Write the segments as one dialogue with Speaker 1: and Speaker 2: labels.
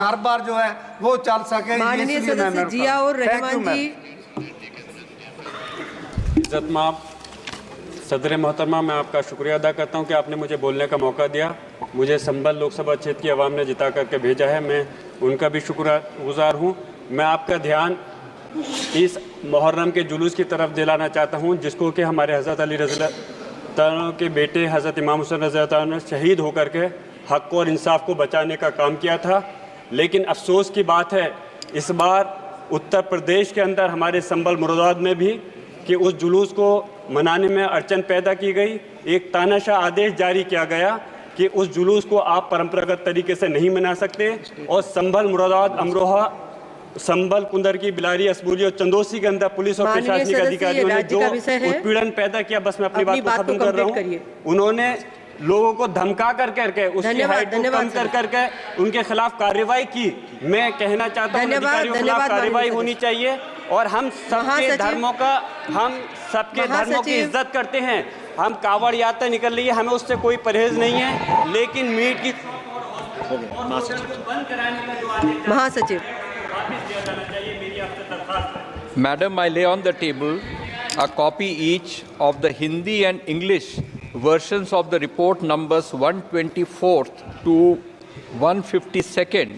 Speaker 1: हर बार जो है वो चल सके।
Speaker 2: माननीय सदस्य जियाउर रहमान जी।
Speaker 3: इज्जत माफ सदर मोहतरमा, मैं आपका शुक्रिया अदा करता हूं कि आपने मुझे बोलने का मौका दिया। मुझे संभल लोकसभा क्षेत्र की आवाम ने जिता करके भेजा है, मैं उनका भी शुक्रगुजार हूं। मैं आपका ध्यान इस मुहर्रम के जुलूस की तरफ दिलाना चाहता हूं, जिसको कि हमारे हज़रत अली रज़ी अल्लाह के बेटे हज़रत इमाम हुसैन रज़ी अल्लाह ने शहीद होकर के हक़ और इंसाफ को बचाने का काम किया था। लेकिन अफसोस की बात है, इस बार उत्तर प्रदेश के अंदर हमारे संभल मुरादाबाद में भी कि उस जुलूस को मनाने में अड़चन पैदा की गई। एक तानाशाह आदेश जारी किया गया कि उस जुलूस को आप परंपरागत तरीके से नहीं मना सकते, और संभल मुरादाबाद अमरोहा संभल कुंदरकी बिलारी असबूरी और चंदोसी के अंदर पुलिस और प्रशासनिक अधिकारियों ने जो उत्पीड़न पैदा किया, बस मैं अपनी बात को खत्म कर रहा हूँ, उन्होंने लोगों को धमका करके उसकी हाइट को कम करके उनके खिलाफ कार्रवाई की। मैं कहना चाहता हूँ अधिकारियों के खिलाफ कार्रवाई होनी चाहिए, और हम सबके धर्मों की इज्जत करते हैं। हम कावड़ यात्रा निकल रही है, हमें उससे कोई परहेज नहीं है, लेकिन मीट की
Speaker 2: महासचिव।
Speaker 4: Madam, I lay on the table a copy each of the Hindi and English versions of the report numbers 124th to 152nd,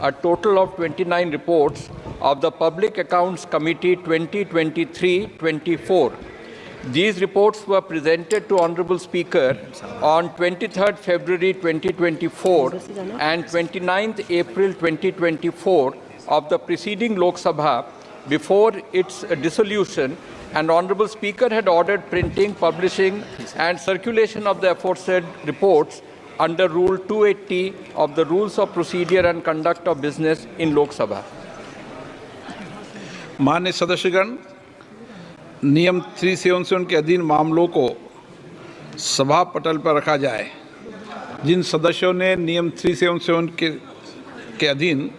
Speaker 4: a total of 29 reports of the Public Accounts Committee 2023-24. These reports were presented to Honorable Speaker on 23rd February 2024 and 29th April 2024 of the preceding Lok Sabha before its dissolution, and Honorable Speaker had ordered printing, publishing and circulation of the aforesaid reports under Rule 280 of the Rules of Procedure and Conduct of Business in Lok Sabha.
Speaker 5: माननीय सदस्यगण, नियम 377 के अधीन मामलों को सभा पटल पर रखा जाए। जिन सदस्यों ने नियम 377 के अधीन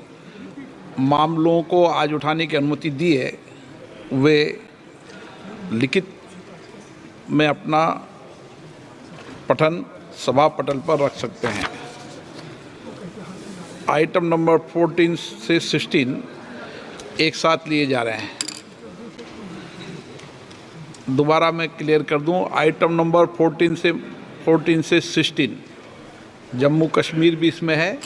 Speaker 5: मामलों को आज उठाने की अनुमति दी है, वे लिखित में अपना पठन सभा पटल पर रख सकते हैं। आइटम नंबर 14 से 16 एक साथ लिए जा रहे हैं। दोबारा मैं क्लियर कर दूं, आइटम नंबर 14 से 16 जम्मू कश्मीर भी इसमें है,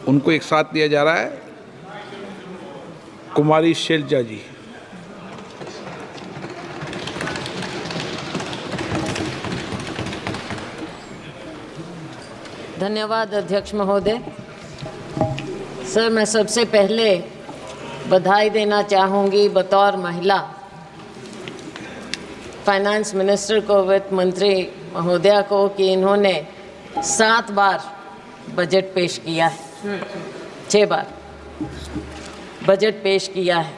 Speaker 5: उनको एक साथ लिया जा रहा है। कुमारी शैलजा जी।
Speaker 6: धन्यवाद अध्यक्ष महोदय। सर, मैं सबसे पहले बधाई देना चाहूँगी बतौर महिला फाइनेंस मिनिस्टर को, वित्त मंत्री महोदया को, कि इन्होंने 7 बार बजट पेश किया है, 6 बार बजट पेश किया है।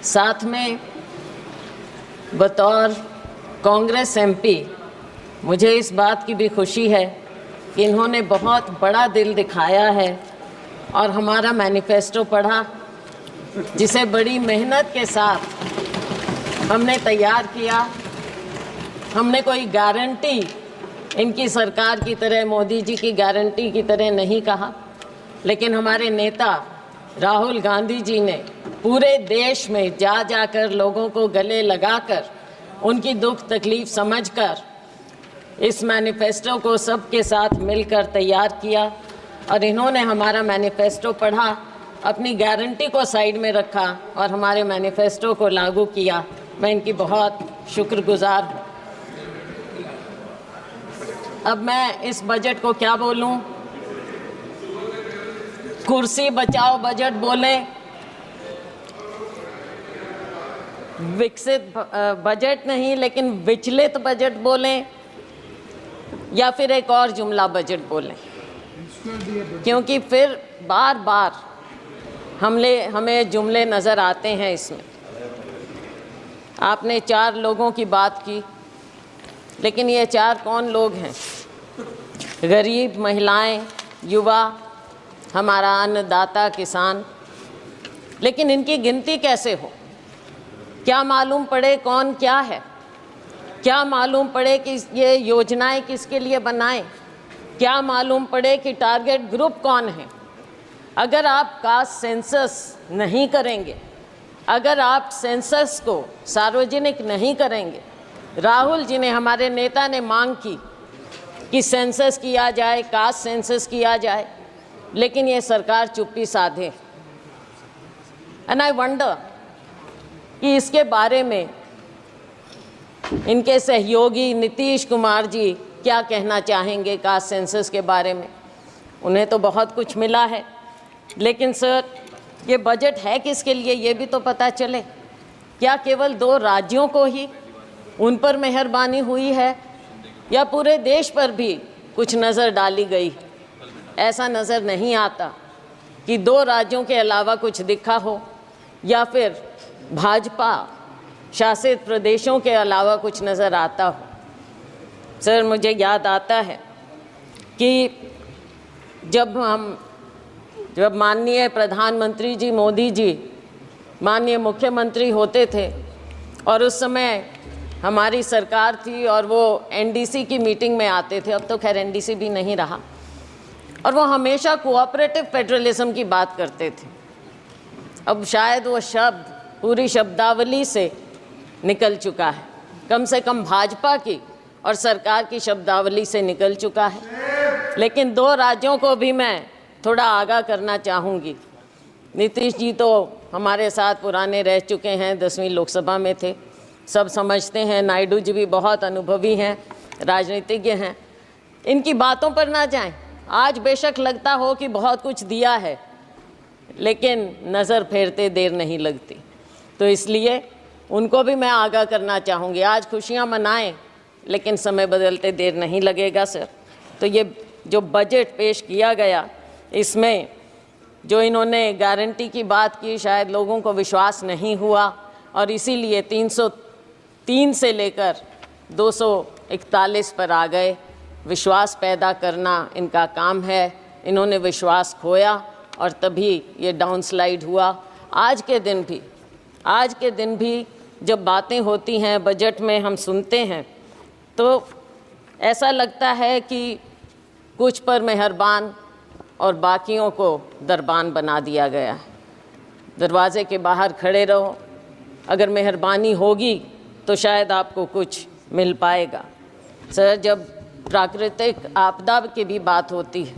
Speaker 6: साथ में बतौर कांग्रेस एमपी मुझे इस बात की भी खुशी है कि इन्होंने बहुत बड़ा दिल दिखाया है और हमारा मैनिफेस्टो पढ़ा, जिसे बड़ी मेहनत के साथ हमने तैयार किया। हमने कोई गारंटी इनकी सरकार की तरह, मोदी जी की गारंटी की तरह नहीं कहा, लेकिन हमारे नेता राहुल गांधी जी ने पूरे देश में जाकर लोगों को गले लगाकर उनकी दुख तकलीफ समझकर इस मैनिफेस्टो को सबके साथ मिलकर तैयार किया, और इन्होंने हमारा मैनिफेस्टो पढ़ा, अपनी गारंटी को साइड में रखा और हमारे मैनिफेस्टो को लागू किया। मैं इनकी बहुत शुक्रगुजार हूँ। अब मैं इस बजट को क्या बोलूँ? कुर्सी बचाओ बजट बोलें, विकसित बजट नहीं लेकिन विचलित बजट बोलें, या फिर एक और जुमला बजट बोलें, क्योंकि फिर बार बार हमें जुमले नज़र आते हैं इसमें। आपने 4 लोगों की बात की, लेकिन ये 4 कौन लोग हैं? गरीब, महिलाएं, युवा, हमारा अन्नदाता किसान। लेकिन इनकी गिनती कैसे हो? क्या मालूम पड़े कौन क्या है? क्या मालूम पड़े कि ये योजनाएं किसके लिए बनाएं? क्या मालूम पड़े कि टारगेट ग्रुप कौन है? अगर आप कास्ट सेंसस नहीं करेंगे, अगर आप सेंसस को सार्वजनिक नहीं करेंगे, राहुल जी ने, हमारे नेता ने मांग की कि सेंसस किया जाए, कास्ट सेंसस किया जाए, लेकिन ये सरकार चुप्पी साधे। एंड आई वंडर कि इसके बारे में इनके सहयोगी नीतीश कुमार जी क्या कहना चाहेंगे कास्ट सेंसस के बारे में। उन्हें तो बहुत कुछ मिला है, लेकिन सर ये बजट है किसके लिए ये भी तो पता चले। क्या केवल 2 राज्यों को ही उन पर मेहरबानी हुई है या पूरे देश पर भी कुछ नज़र डाली गई? ऐसा नज़र नहीं आता कि 2 राज्यों के अलावा कुछ दिखा हो या फिर भाजपा शासित प्रदेशों के अलावा कुछ नज़र आता हो। सर मुझे याद आता है कि जब माननीय प्रधानमंत्री जी मोदी जी माननीय मुख्यमंत्री होते थे और उस समय हमारी सरकार थी और वो एनडीसी की मीटिंग में आते थे, अब तो खैर एनडीसी भी नहीं रहा, और वो हमेशा कोऑपरेटिव फेडरलिज्म की बात करते थे। अब शायद वो शब्द पूरी शब्दावली से निकल चुका है, कम से कम भाजपा की और सरकार की शब्दावली से निकल चुका है। लेकिन 2 राज्यों को भी मैं थोड़ा आगाह करना चाहूँगी। नीतीश जी तो हमारे साथ पुराने रह चुके हैं, 10वीं लोकसभा में थे, सब समझते हैं। नायडू जी भी बहुत अनुभवी हैं, राजनीतिज्ञ हैं। इनकी बातों पर ना जाएं। आज बेशक लगता हो कि बहुत कुछ दिया है, लेकिन नज़र फेरते देर नहीं लगती, तो इसलिए उनको भी मैं आगाह करना चाहूँगी। आज खुशियाँ मनाएं, लेकिन समय बदलते देर नहीं लगेगा सर। तो ये जो बजट पेश किया गया, इसमें जो इन्होंने गारंटी की बात की, शायद लोगों को विश्वास नहीं हुआ और इसीलिए 303 से लेकर 241 पर आ गए। विश्वास पैदा करना इनका काम है, इन्होंने विश्वास खोया और तभी ये डाउनस्लाइड हुआ। आज के दिन भी जब बातें होती हैं बजट में, हम सुनते हैं तो ऐसा लगता है कि कुछ पर मेहरबान और बाकियों को दरबान बना दिया गया है। दरवाजे के बाहर खड़े रहो, अगर मेहरबानी होगी तो शायद आपको कुछ मिल पाएगा। सर जब प्राकृतिक आपदा की भी बात होती है,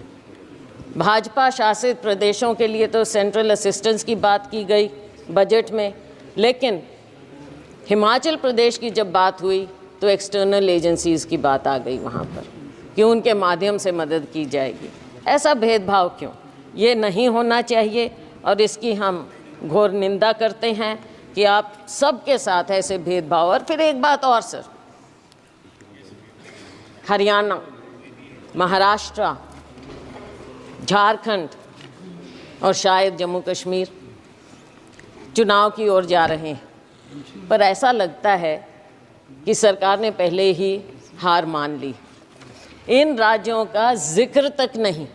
Speaker 6: भाजपा शासित प्रदेशों के लिए तो सेंट्रल असिस्टेंस की बात की गई बजट में, लेकिन हिमाचल प्रदेश की जब बात हुई तो एक्सटर्नल एजेंसीज़ की बात आ गई वहाँ पर कि उनके माध्यम से मदद की जाएगी। ऐसा भेदभाव क्यों? ये नहीं होना चाहिए और इसकी हम घोर निंदा करते हैं कि आप सबके साथ ऐसे भेदभाव। और फिर एक बात और सर, हरियाणा, महाराष्ट्र, झारखंड और शायद जम्मू कश्मीर चुनाव की ओर जा रहे हैं, पर ऐसा लगता है कि सरकार ने पहले ही हार मान ली। इन राज्यों का जिक्र तक नहीं,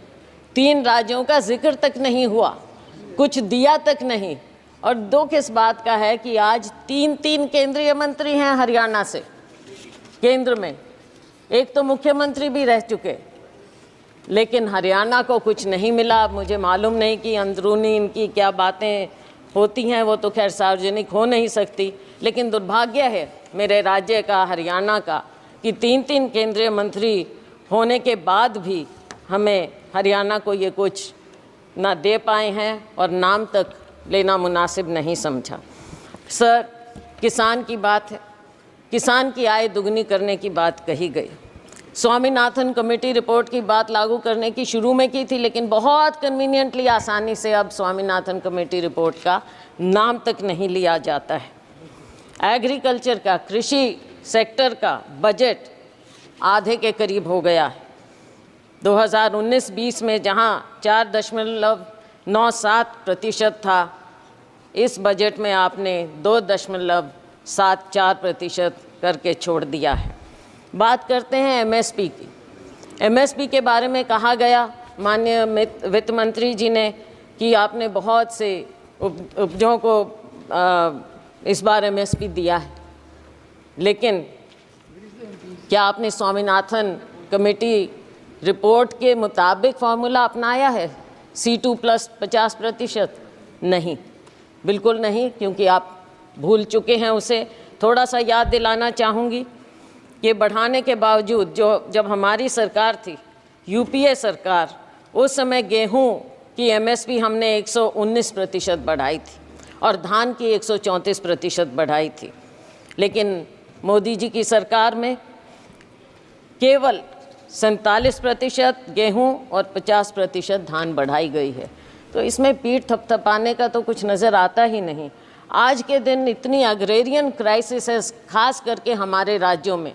Speaker 6: 3 राज्यों का जिक्र तक नहीं हुआ, कुछ दिया तक नहीं। और दुख इस बात का है कि आज 3 केंद्रीय मंत्री हैं हरियाणा से केंद्र में, एक तो मुख्यमंत्री भी रह चुके, लेकिन हरियाणा को कुछ नहीं मिला। मुझे मालूम नहीं कि अंदरूनी इनकी क्या बातें होती हैं, वो तो खैर सार्वजनिक हो नहीं सकती, लेकिन दुर्भाग्य है मेरे राज्य का, हरियाणा का, कि 3 केंद्रीय मंत्री होने के बाद भी हमें हरियाणा को ये कुछ ना दे पाए हैं और नाम तक लेना मुनासिब नहीं समझा। सर किसान की बात है, किसान की आय दुगनी करने की बात कही गई। स्वामीनाथन कमेटी रिपोर्ट की बात लागू करने की शुरू में की थी, लेकिन बहुत कन्वीनियंटली आसानी से अब स्वामीनाथन कमेटी रिपोर्ट का नाम तक नहीं लिया जाता है। एग्रीकल्चर का, कृषि सेक्टर का बजट आधे के करीब हो गया है। 2019-20 में जहां 4.97% था, इस बजट में आपने 2.74% करके छोड़ दिया है। बात करते हैं एमएसपी की। एमएसपी के बारे में कहा गया माननीय वित्त मंत्री जी ने कि आपने बहुत से उपजों को इस बार एमएसपी दिया है, लेकिन क्या आपने स्वामीनाथन कमेटी रिपोर्ट के मुताबिक फार्मूला अपनाया है? C2+50%? नहीं, बिल्कुल नहीं, क्योंकि आप भूल चुके हैं उसे। थोड़ा सा याद दिलाना चाहूँगी कि बढ़ाने के बावजूद जब हमारी सरकार थी, यूपीए सरकार, उस समय गेहूं की MSP हमने 119% बढ़ाई थी और धान की 134% बढ़ाई थी। लेकिन मोदी जी की सरकार में केवल 47% गेहूं और 50% धान बढ़ाई गई है। तो इसमें पीठ थपथपाने का तो कुछ नज़र आता ही नहीं। आज के दिन इतनी अग्रेरियन क्राइसिस है, खास करके हमारे राज्यों में,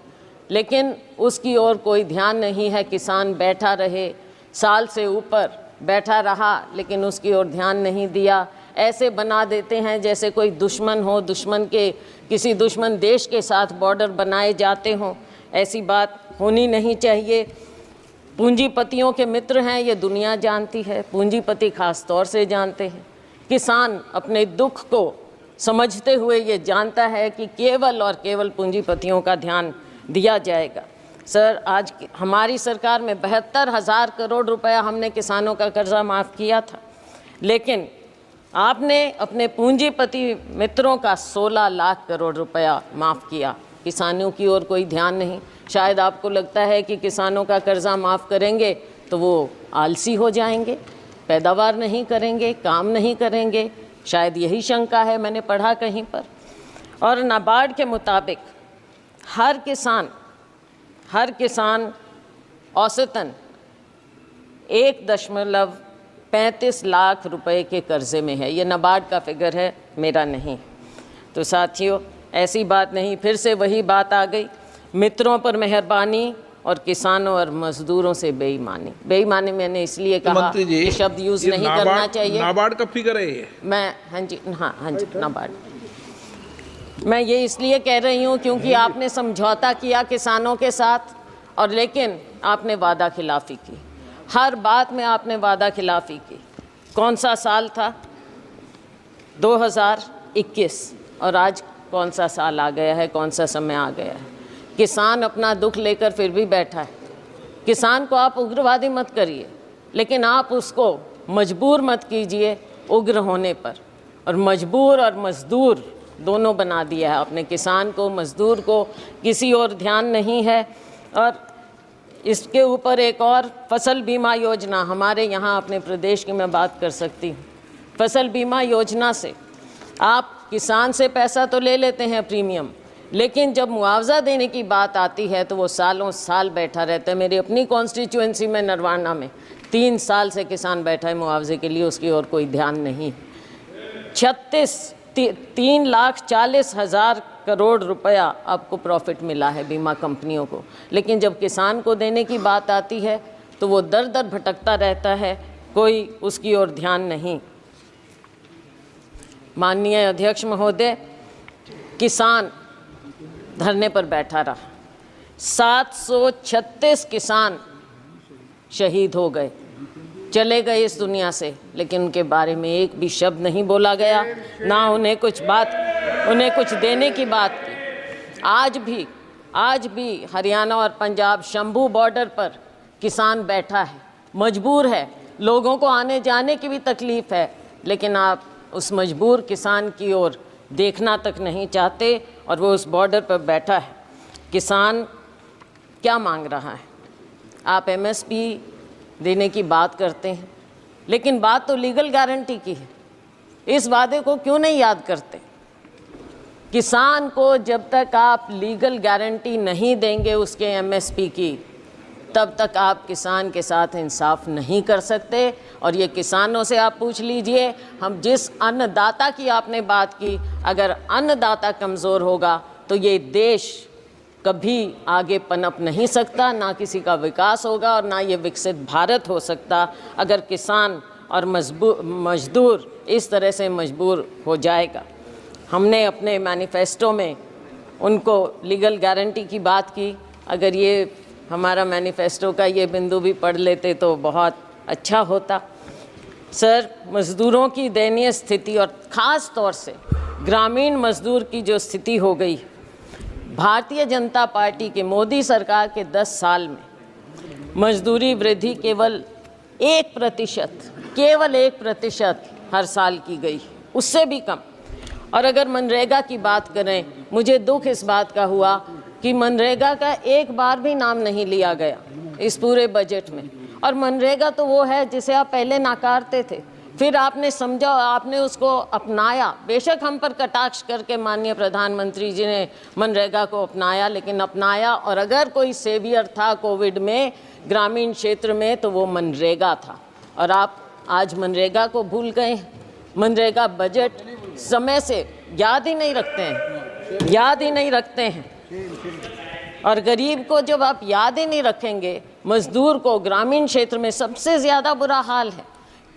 Speaker 6: लेकिन उसकी ओर कोई ध्यान नहीं है। किसान बैठा रहे, साल से ऊपर बैठा रहा, लेकिन उसकी ओर ध्यान नहीं दिया। ऐसे बना देते हैं जैसे कोई दुश्मन हो, किसी दुश्मन देश के साथ बॉर्डर बनाए जाते हों। ऐसी बात होनी नहीं चाहिए। पूंजीपतियों के मित्र हैं, ये दुनिया जानती है, पूंजीपति खास तौर से जानते हैं। किसान अपने दुख को समझते हुए ये जानता है कि केवल और केवल पूंजीपतियों का ध्यान दिया जाएगा। सर, आज हमारी सरकार में 72,000 करोड़ रुपया हमने किसानों का कर्जा माफ़ किया था, लेकिन आपने अपने पूंजीपति मित्रों का 16 लाख करोड़ रुपया माफ़ किया। किसानों की ओर कोई ध्यान नहीं। शायद आपको लगता है कि किसानों का कर्जा माफ़ करेंगे तो वो आलसी हो जाएंगे, पैदावार नहीं करेंगे, काम नहीं करेंगे, शायद यही शंका है, मैंने पढ़ा कहीं पर। और नाबार्ड के मुताबिक हर किसान औसतन 1.35 लाख रुपए के कर्जे में है। ये नाबार्ड का फिगर है, मेरा नहीं। तो साथियों, ऐसी बात नहीं, फिर से वही बात आ गई, मित्रों पर मेहरबानी और किसानों और मजदूरों से बेईमानी। बेईमानी मैंने इसलिए कहा कि शब्द यूज़ नहीं करना चाहिए।
Speaker 5: नाबार्ड का फिगर है ये?
Speaker 6: मैं हाँ जी नाबार्ड। मैं ये इसलिए कह रही हूँ क्योंकि आपने समझौता किया किसानों के साथ, और लेकिन आपने वादा खिलाफ़ी की। हर बात में आपने वादा खिलाफ़ी की। कौन सा साल था? 2021, और आज कौन सा साल आ गया है, कौन सा समय आ गया है। किसान अपना दुख लेकर फिर भी बैठा है। किसान को आप उग्रवादी मत करिए, लेकिन आप उसको मजबूर मत कीजिए उग्र होने पर। और मजबूर और मज़दूर दोनों बना दिया है आपने, किसान को, मज़दूर को, किसी और ध्यान नहीं है। और इसके ऊपर एक और फसल बीमा योजना हमारे यहाँ अपने प्रदेश की मैं बात कर सकती हूँ। फसल बीमा योजना से आप किसान से पैसा तो ले लेते हैं प्रीमियम, लेकिन जब मुआवजा देने की बात आती है तो वो सालों साल बैठा रहता है। मेरी अपनी कॉन्स्टिट्यूएंसी में नरवाना में 3 साल से किसान बैठा है मुआवजे के लिए, उसकी ओर कोई ध्यान नहीं। 3,40,000 करोड़ रुपया आपको प्रॉफिट मिला है बीमा कंपनियों को, लेकिन जब किसान को देने की बात आती है तो वो दर दर भटकता रहता है, कोई उसकी ओर ध्यान नहीं। माननीय अध्यक्ष महोदय, किसान धरने पर बैठा रहा। 736 किसान शहीद हो गए, चले गए इस दुनिया से, लेकिन उनके बारे में एक भी शब्द नहीं बोला गया, ना उन्हें कुछ देने की बात की। आज भी हरियाणा और पंजाब शंभू बॉर्डर पर किसान बैठा है, मजबूर है, लोगों को आने जाने की भी तकलीफ़ है, लेकिन आप उस मजबूर किसान की ओर देखना तक नहीं चाहते, और वो उस बॉर्डर पर बैठा है। किसान क्या मांग रहा है? आप MSP देने की बात करते हैं, लेकिन बात तो लीगल गारंटी की है। इस वादे को क्यों नहीं याद करते? किसान को जब तक आप लीगल गारंटी नहीं देंगे उसके MSP की, तब तक आप किसान के साथ इंसाफ नहीं कर सकते। और ये किसानों से आप पूछ लीजिए, हम जिस अन्नदाता की आपने बात की, अगर अन्नदाता कमज़ोर होगा तो ये देश कभी आगे पनप नहीं सकता, ना किसी का विकास होगा और ना ये विकसित भारत हो सकता, अगर किसान और मजदूर इस तरह से मजबूर हो जाएगा। हमने अपने मैनिफेस्टो में उनको लीगल गारंटी की बात की। अगर ये हमारा मैनिफेस्टो का ये बिंदु भी पढ़ लेते तो बहुत अच्छा होता। सर, मज़दूरों की दयनीय स्थिति और ख़ास तौर से ग्रामीण मज़दूर की जो स्थिति हो गई, भारतीय जनता पार्टी के मोदी सरकार के 10 साल में मजदूरी वृद्धि केवल 1%, केवल 1% हर साल की गई, उससे भी कम। और अगर मनरेगा की बात करें, मुझे दुख इस बात का हुआ कि मनरेगा का एक बार भी नाम नहीं लिया गया इस पूरे बजट में। और मनरेगा तो वो है जिसे आप पहले नाकारते थे, फिर आपने समझा, आपने उसको अपनाया। बेशक हम पर कटाक्ष करके माननीय प्रधानमंत्री जी ने मनरेगा को अपनाया, लेकिन अपनाया। और अगर कोई सेवियर था कोविड में ग्रामीण क्षेत्र में तो वो मनरेगा था। और आप आज मनरेगा को भूल गए। मनरेगा बजट समय से याद ही नहीं रखते हैं, याद ही नहीं रखते हैं। और गरीब को जब आप याद ही नहीं रखेंगे, मजदूर को ग्रामीण क्षेत्र में सबसे ज़्यादा बुरा हाल है।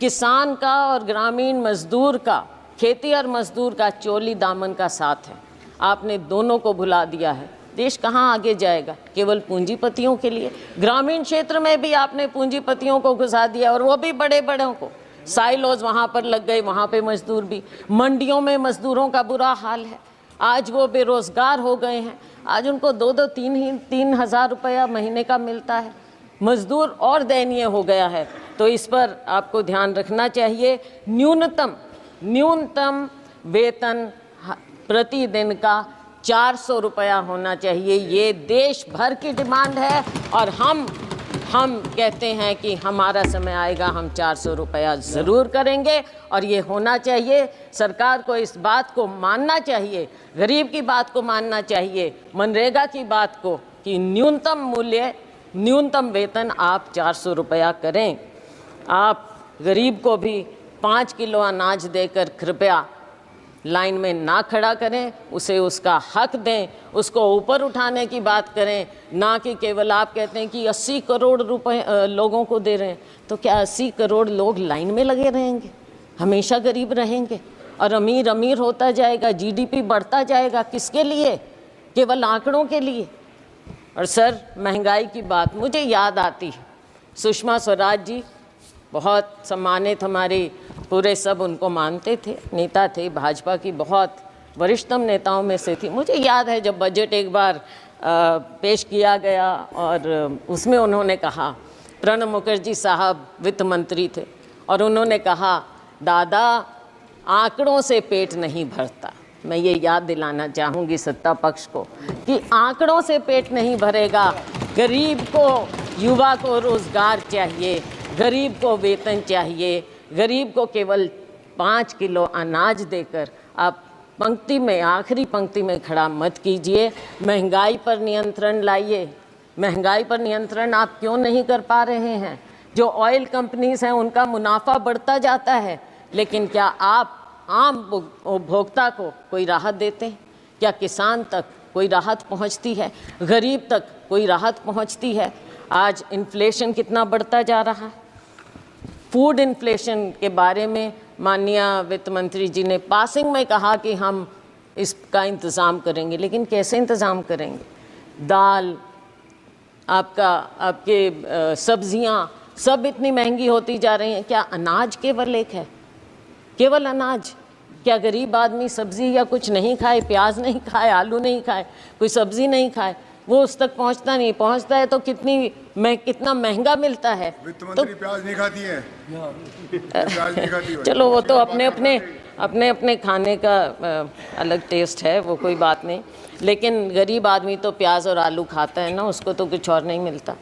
Speaker 6: किसान का और ग्रामीण मजदूर का, खेती और मजदूर का चोली दामन का साथ है। आपने दोनों को भुला दिया है। देश कहाँ आगे जाएगा? केवल पूंजीपतियों के लिए। ग्रामीण क्षेत्र में भी आपने पूंजीपतियों को घुसा दिया, और वो भी बड़े बड़ों को। साइलोज वहाँ पर लग गए, वहाँ पे मजदूर भी। मंडियों में मजदूरों का बुरा हाल है। आज वो बेरोज़गार हो गए हैं। आज उनको 2-3 हज़ार रुपया महीने का मिलता है। मजदूर और दयनीय हो गया है। तो इस पर आपको ध्यान रखना चाहिए। न्यूनतम वेतन प्रतिदिन का 400 रुपया होना चाहिए। ये देश भर की डिमांड है, और हम कहते हैं कि हमारा समय आएगा, हम 400 रुपया ज़रूर करेंगे। और ये होना चाहिए। सरकार को इस बात को मानना चाहिए, गरीब की बात को मानना चाहिए, मनरेगा की बात को, कि न्यूनतम मूल्य, न्यूनतम वेतन आप 400 रुपया करें। आप गरीब को भी 5 किलो अनाज देकर कृपया लाइन में ना खड़ा करें, उसे उसका हक दें, उसको ऊपर उठाने की बात करें, ना कि केवल आप कहते हैं कि 80 करोड़ रुपए लोगों को दे रहे हैं। तो क्या 80 करोड़ लोग लाइन में लगे रहेंगे? हमेशा गरीब रहेंगे और अमीर अमीर होता जाएगा, जीडीपी बढ़ता जाएगा। किसके लिए? केवल आंकड़ों के लिए। और सर, महंगाई की बात मुझे याद आती है। सुषमा स्वराज जी बहुत सम्मानित, हमारे पूरे सब उनको मानते थे, नेता थे, भाजपा की बहुत वरिष्ठतम नेताओं में से थी। मुझे याद है जब बजट एक बार पेश किया गया और उसमें उन्होंने कहा, प्रणब मुखर्जी साहब वित्त मंत्री थे, और उन्होंने कहा, दादा आंकड़ों से पेट नहीं भरता। मैं ये याद दिलाना चाहूँगी सत्ता पक्ष को कि आंकड़ों से पेट नहीं भरेगा। गरीब को, युवा को रोज़गार चाहिए, गरीब को वेतन चाहिए। गरीब को केवल 5 किलो अनाज देकर आप पंक्ति में, आखिरी पंक्ति में खड़ा मत कीजिए। महंगाई पर नियंत्रण लाइए। महंगाई पर नियंत्रण आप क्यों नहीं कर पा रहे हैं? जो ऑयल कंपनीज हैं उनका मुनाफा बढ़ता जाता है, लेकिन क्या आप आम उपभोक्ता को कोई राहत देते हैं? क्या किसान तक कोई राहत पहुंचती है? गरीब तक कोई राहत पहुंचती है? आज इन्फ्लेशन कितना बढ़ता जा रहा है। फूड इन्फ्लेशन के बारे में माननीय वित्त मंत्री जी ने पासिंग में कहा कि हम इसका इंतज़ाम करेंगे, लेकिन कैसे इंतज़ाम करेंगे? दाल, आपके सब्जियां सब इतनी महंगी होती जा रही हैं। क्या अनाज केवल एक है? केवल अनाज? क्या गरीब आदमी सब्जी या कुछ नहीं खाए, प्याज नहीं खाए, आलू नहीं खाए, कोई सब्जी नहीं खाए, वो उस तक पहुंचता नहीं? पहुंचता है तो कितना महंगा मिलता है।
Speaker 7: वित्त मंत्री प्याज नहीं खाती है, प्याज नहीं खाती है।
Speaker 6: चलो वो तो अपने खाने का अलग टेस्ट है, वो कोई बात नहीं। लेकिन गरीब आदमी तो प्याज और आलू खाता है ना, उसको तो कुछ और नहीं मिलता।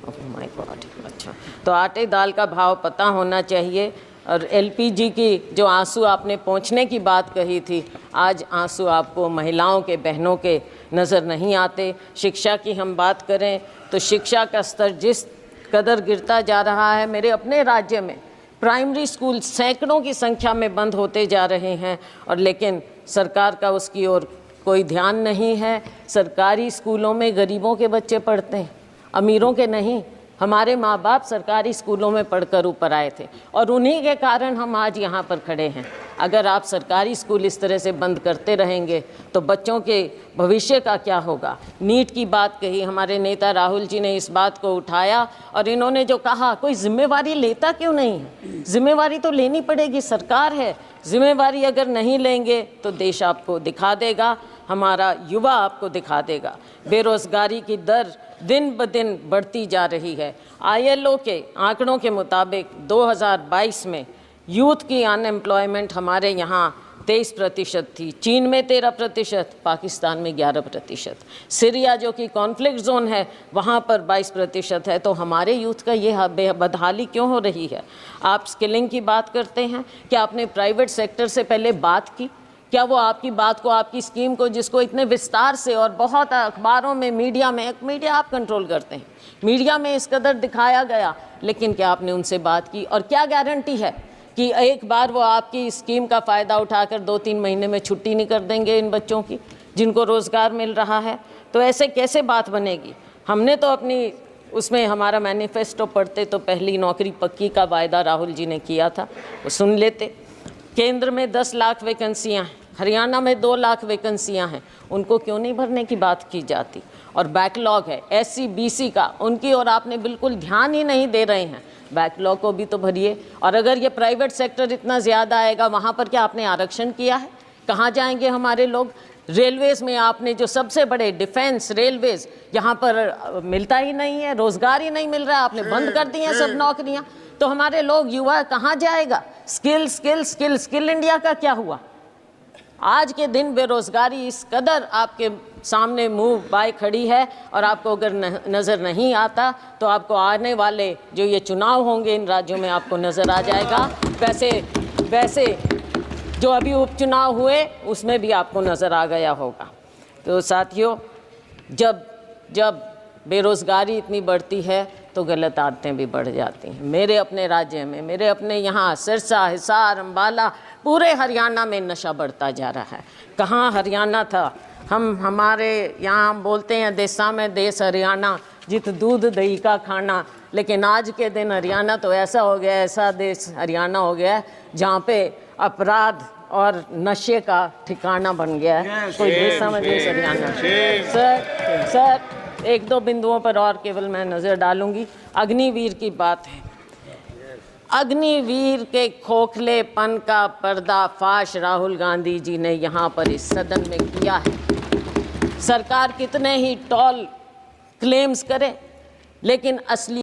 Speaker 6: My God. अच्छा, तो आटे दाल का भाव पता होना चाहिए। और एलपीजी की जो आंसू आपने पहुंचने की बात कही थी, आज आंसू आपको महिलाओं के, बहनों के नज़र नहीं आते। शिक्षा की हम बात करें तो शिक्षा का स्तर जिस कदर गिरता जा रहा है, मेरे अपने राज्य में प्राइमरी स्कूल सैकड़ों की संख्या में बंद होते जा रहे हैं, और लेकिन सरकार का उसकी ओर कोई ध्यान नहीं है। सरकारी स्कूलों में गरीबों के बच्चे पढ़ते हैं, अमीरों के नहीं। हमारे माँ बाप सरकारी स्कूलों में पढ़कर ऊपर आए थे, और उन्हीं के कारण हम आज यहाँ पर खड़े हैं। अगर आप सरकारी स्कूल इस तरह से बंद करते रहेंगे तो बच्चों के भविष्य का क्या होगा? नीट की बात कही, हमारे नेता राहुल जी ने इस बात को उठाया, और इन्होंने जो कहा, कोई जिम्मेवारी लेता क्यों नहीं है? जिम्मेवारी तो लेनी पड़ेगी, सरकार है। जिम्मेवारी अगर नहीं लेंगे तो देश आपको दिखा देगा। हमारा युवा आपको दिखा देगा। बेरोजगारी की दर दिन ब दिन बढ़ती जा रही है। ILO के आंकड़ों के मुताबिक 2022 में यूथ की अनएम्प्लॉयमेंट हमारे यहाँ 23% थी, चीन में 13%, पाकिस्तान में 11%, सीरिया जो कि कॉन्फ्लिक्ट जोन है वहाँ पर 22% है। तो हमारे यूथ का ये बदहाली क्यों हो रही है? आप स्किलिंग की बात करते हैं, क्या आपने प्राइवेट सेक्टर से पहले बात की? क्या वो आपकी बात को, आपकी स्कीम को, जिसको इतने विस्तार से और बहुत अखबारों में, मीडिया आप कंट्रोल करते हैं, मीडिया में इस कदर दिखाया गया, लेकिन क्या आपने उनसे बात की? और क्या गारंटी है कि एक बार वो आपकी स्कीम का फ़ायदा उठाकर 2-3 महीने में छुट्टी नहीं कर देंगे इन बच्चों की जिनको रोज़गार मिल रहा है? तो ऐसे कैसे बात बनेगी? हमने तो अपनी उसमें हमारा मैनिफेस्टो पढ़ते तो पहली नौकरी पक्की का वायदा राहुल जी ने किया था, वो सुन लेते। केंद्र में 10 लाख वैकेंसियाँ हैं, हरियाणा में 2 लाख वैकेंसियाँ हैं, उनको क्यों नहीं भरने की बात की जाती? और बैकलॉग है SC BC का, उनकी और आपने बिल्कुल ध्यान ही नहीं दे रहे हैं। बैकलॉग को भी तो भरिए। और अगर ये प्राइवेट सेक्टर इतना ज़्यादा आएगा, वहाँ पर क्या आपने आरक्षण किया है? कहाँ जाएंगे हमारे लोग? रेलवेज़ में आपने जो सबसे बड़े डिफेंस रेलवेज़, यहाँ पर मिलता ही नहीं है, रोज़गार ही नहीं मिल रहा है, आपने बंद कर दी हैं सब नौकरियाँ। तो हमारे लोग, युवा कहाँ जाएगा? Skill skill skill skill India का क्या हुआ? आज के दिन बेरोज़गारी इस कदर आपके सामने मुंह बाय खड़ी है, और आपको अगर नज़र नहीं आता तो आपको आने वाले जो ये चुनाव होंगे इन राज्यों में आपको नज़र आ जाएगा। वैसे जो अभी उपचुनाव हुए उसमें भी आपको नज़र आ गया होगा। तो साथियों, जब बेरोज़गारी इतनी बढ़ती है तो गलत आदतें भी बढ़ जाती हैं। मेरे अपने राज्य में, मेरे अपने यहाँ सिरसा, हिसार, अम्बाला, पूरे हरियाणा में नशा बढ़ता जा रहा है। कहाँ हरियाणा था? हमारे यहाँ बोलते हैं देसा में देश हरियाणा, जित दूध दही का खाना। लेकिन आज के दिन हरियाणा तो ऐसा हो गया, ऐसा देश हरियाणा हो गया है जहाँ पे अपराध और नशे का ठिकाना बन गया है। कोई देसा में देश हरियाणा। सर 1-2 बिंदुओं पर और केवल मैं नज़र डालूंगी। अग्निवीर की बात है। अग्निवीर के खोखलेपन का पर्दाफाश राहुल गांधी जी ने यहाँ पर इस सदन में किया है। सरकार कितने ही टॉल क्लेम्स करे, लेकिन असली